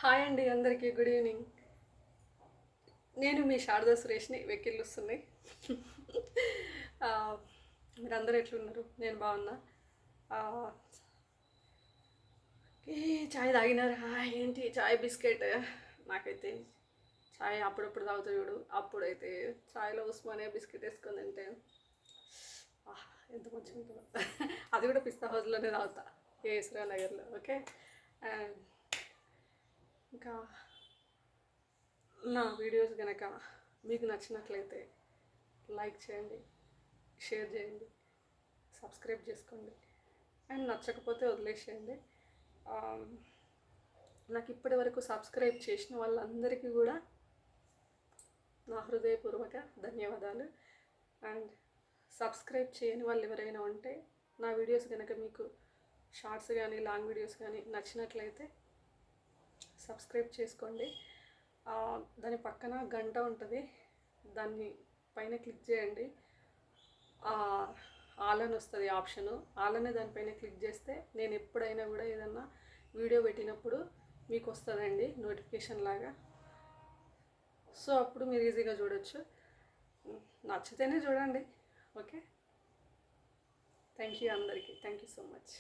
Hi అండి, అందరికీ good evening. నేను మీ శారదా సురేష్ని వెక్కిళ్ళొస్తున్నాయి. మీరందరూ ఎట్లున్నారు? నేను బాగున్నా. ఆ, ఏ చాయ్ తాగినారా? ఏంటి చాయ్ బిస్కెట్? నాకైతే చాయ్ అప్పుడప్పుడు తాగుతా చూడు, అప్పుడైతే చాయ్లో ఉస్మానియా బిస్కెట్ వేసుకొని తింటే ఎంత మంచిగా ఉంటుందో. అది కూడా పిస్తా హౌస్లోనే తాగుతా, ఏస్రా నగర్లో. ఓకే. అండ్ ఇంకా నా వీడియోస్ కనుక మీకు నచ్చినట్లయితే లైక్ చేయండి, షేర్ చేయండి, సబ్స్క్రైబ్ చేసుకోండి. అండ్ నచ్చకపోతే వదిలేసేయండి. నాకు ఇప్పటి వరకు సబ్స్క్రైబ్ చేసిన వాళ్ళందరికీ కూడా నా హృదయపూర్వక ధన్యవాదాలు. అండ్ సబ్స్క్రైబ్ చేయని వాళ్ళు ఎవరైనా ఉంటే నా వీడియోస్ కనుక మీకు షార్ట్స్ కానీ లాంగ్ వీడియోస్ కానీ నచ్చినట్లయితే సబ్స్క్రైబ్ చేసుకోండి. దాని పక్కన గంట ఉంటుంది, దాన్ని పైన క్లిక్ చేయండి. ఆల్ అని వస్తుంది ఆప్షను. ఆల్ అనే దానిపైన క్లిక్ చేస్తే నేను ఎప్పుడైనా కూడా ఏదన్నా వీడియో పెట్టినప్పుడు మీకు వస్తుందండి నోటిఫికేషన్ లాగా. సో అప్పుడు మీరు ఈజీగా చూడొచ్చు. నచ్చితేనే చూడండి. ఓకే. థ్యాంక్ యూ అందరికీ. Thank you so much.